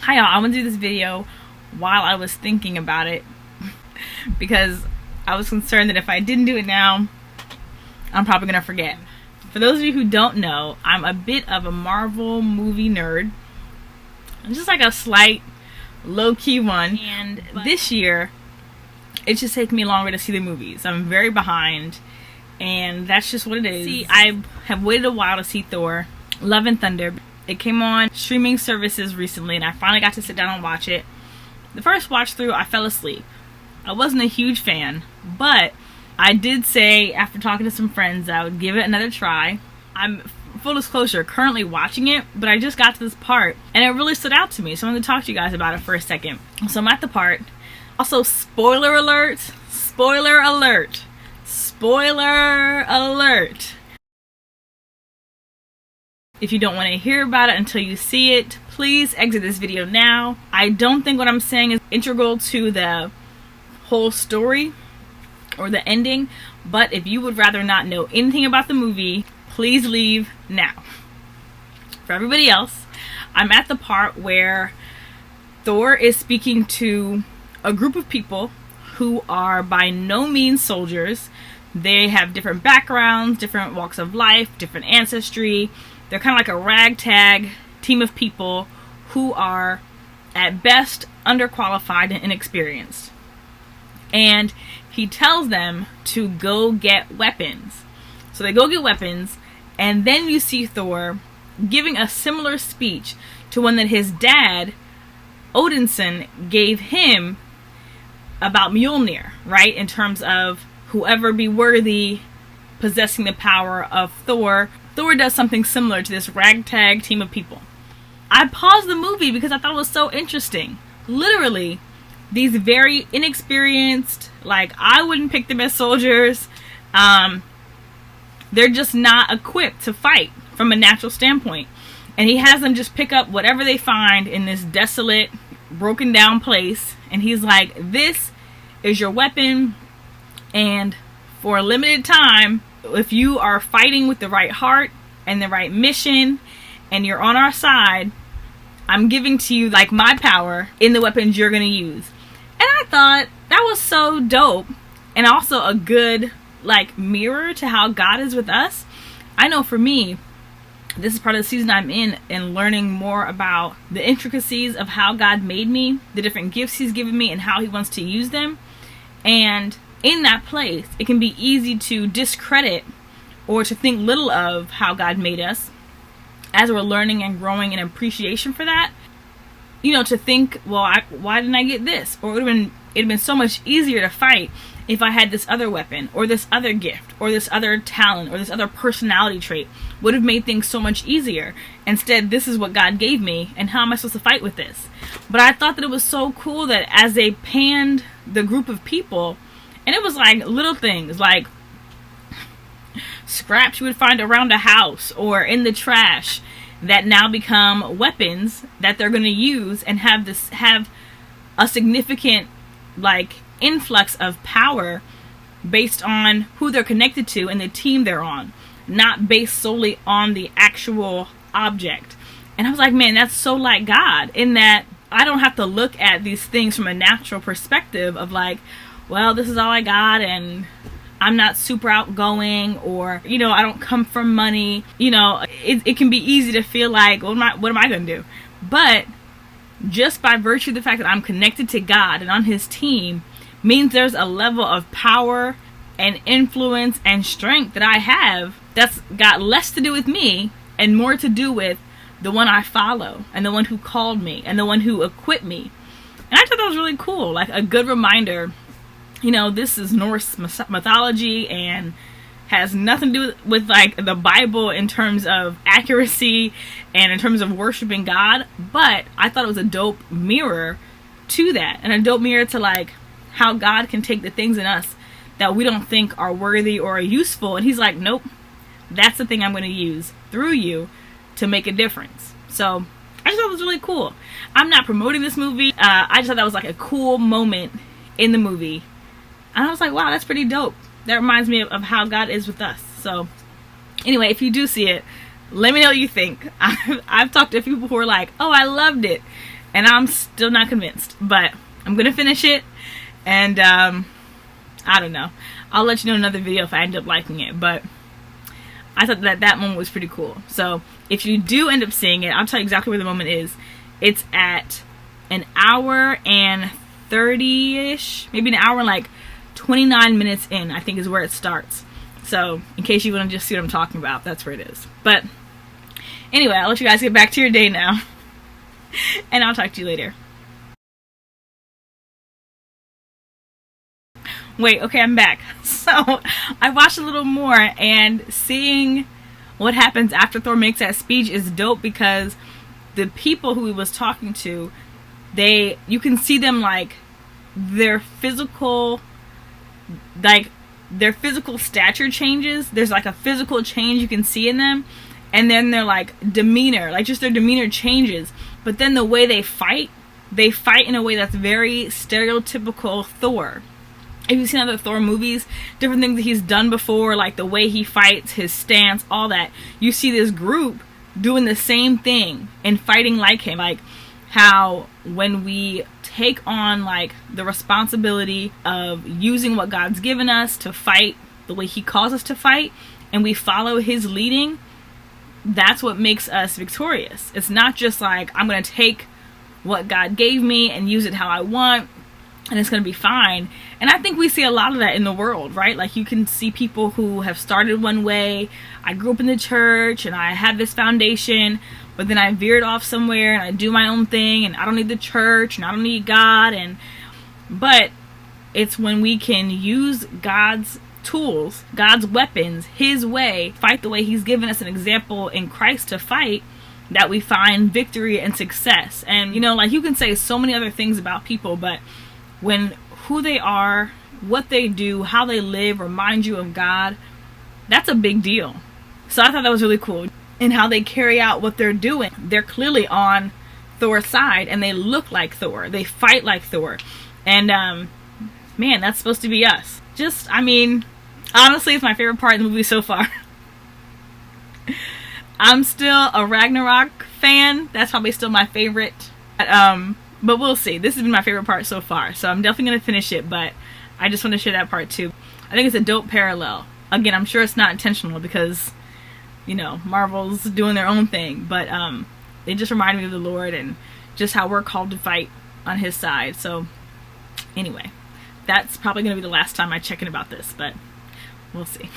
Hi y'all, I'm gonna do this video while I was thinking about it because I was concerned that if I didn't do it now, I'm probably gonna forget. For those of you who don't know, I'm a bit of a Marvel movie nerd. I'm just like a slight low-key one, and this year it's just taking me longer to see the movies. I'm very behind, and that's just what it is. See, I have waited a while to see Thor Love and Thunder. It came on streaming services recently, and I finally got to sit down and watch it. The first watch through, I fell asleep. I wasn't a huge fan, but I did say after talking to some friends that I would give it another try. I'm, full disclosure, currently watching it, but I just got to this part and it really stood out to me, so I'm going to talk to you guys about it for a second. So I'm at the part. Also, spoiler alert, spoiler alert, spoiler alert. If you don't want to hear about it until you see it, please exit this video now. I don't think what I'm saying is integral to the whole story or the ending, but if you would rather not know anything about the movie, please leave now. For everybody else, I'm at the part where Thor is speaking to a group of people who are by no means soldiers. They have different backgrounds, different walks of life, different ancestry. They're kind of like a ragtag team of people who are at best underqualified and inexperienced. And he tells them to go get weapons. So they go get weapons, and then you see Thor giving a similar speech to one that his dad, Odinson, gave him about Mjolnir, right? In terms of whoever be worthy possessing the power of Thor. Thor does something similar to this ragtag team of people. I paused the movie because I thought it was so interesting. Literally, these very inexperienced, like, I wouldn't pick them as soldiers. They're just not equipped to fight from a natural standpoint. And he has them just pick up whatever they find in this desolate, broken down place. And he's like, this is your weapon. And for a limited time, if you are fighting with the right heart and the right mission and you're on our side, I'm giving to you like my power in the weapons you're going to use. And I thought that was so dope, and also a good like mirror to how God is with us. I know for me, this is part of the season I'm in and learning more about the intricacies of how God made me, the different gifts he's given me and how he wants to use them. And in that place, it can be easy to discredit or to think little of how God made us as we're learning and growing in appreciation for that. You know, to think, well, why didn't I get this? Or it'd have been so much easier to fight if I had this other weapon or this other gift or this other talent or this other personality trait. Would have made things so much easier. Instead, this is what God gave me, and how am I supposed to fight with this? But I thought that it was so cool that as they panned the group of people, and it was like little things like scraps you would find around a house or in the trash that now become weapons that they're going to use and have a significant like influx of power based on who they're connected to and the team they're on, not based solely on the actual object. And I was like, man, that's so like God, in that I don't have to look at these things from a natural perspective of like, well, this is all I got and I'm not super outgoing, or, you know, I don't come from money. You know, it can be easy to feel like, well, what am I going to do? But just by virtue of the fact that I'm connected to God and on his team means there's a level of power and influence and strength that I have that's got less to do with me and more to do with the one I follow and the one who called me and the one who equipped me. And I thought that was really cool, like a good reminder. You know, this is Norse mythology and has nothing to do with like the Bible in terms of accuracy and in terms of worshiping God. But I thought it was a dope mirror to that, and a dope mirror to like how God can take the things in us that we don't think are worthy or are useful. And he's like, nope, that's the thing I'm going to use through you to make a difference. So I just thought it was really cool. I'm not promoting this movie. I just thought that was like a cool moment in the movie. And I was like, wow, that's pretty dope. That reminds me of how God is with us. So anyway, if you do see it, let me know what you think. I've talked to a few people who are like, oh, I loved it. and I'm still not convinced, but I'm gonna finish it, and I don't know, I'll let you know in another video if I end up liking it, but I thought that moment was pretty cool. So if you do end up seeing it, I'll tell you exactly where the moment is. It's at an hour and 30-ish, maybe an hour and like 29 minutes in, I think is where it starts. So in case you want to just see what I'm talking about, that's where it is. But anyway, I'll let you guys get back to your day now. And I'll talk to you later. Wait, okay, I'm back. So I watched a little more, and seeing what happens after Thor makes that speech is dope, because the people who he was talking to, you can see them, like, their physical stature changes. There's like a physical change you can see in them, and then their like demeanor, like just their demeanor changes. But then the way they fight in a way that's very stereotypical Thor. If you've seen other Thor movies, different things that he's done before, like the way he fights, his stance, all that, you see this group doing the same thing and fighting like him. Like how when we take on like the responsibility of using what God's given us to fight the way he calls us to fight, and we follow his leading, that's what makes us victorious. It's not just like, I'm going to take what God gave me and use it how I want, and it's going to be fine. And I think we see a lot of that in the world, right? Like you can see people who have started one way. I grew up in the church and I had this foundation, but then I veered off somewhere and I do my own thing, and I don't need the church and I don't need God. But it's when we can use God's tools, God's weapons, his way, fight the way he's given us an example in Christ to fight, that we find victory and success. And you know, like you can say so many other things about people, but when who they are, what they do, how they live remind you of God, that's a big deal. So I thought that was really cool. And how they carry out what they're doing. They're clearly on Thor's side, and they look like Thor. They fight like Thor. And man, that's supposed to be us. I mean, honestly, it's my favorite part of the movie so far. I'm still a Ragnarok fan. That's probably still my favorite. But we'll see. This has been my favorite part so far, so I'm definitely going to finish it, but I just want to share that part too. I think it's a dope parallel. Again, I'm sure it's not intentional because, you know, Marvel's doing their own thing, but it just reminded me of the Lord and just how we're called to fight on his side. So anyway, that's probably going to be the last time I check in about this, but we'll see.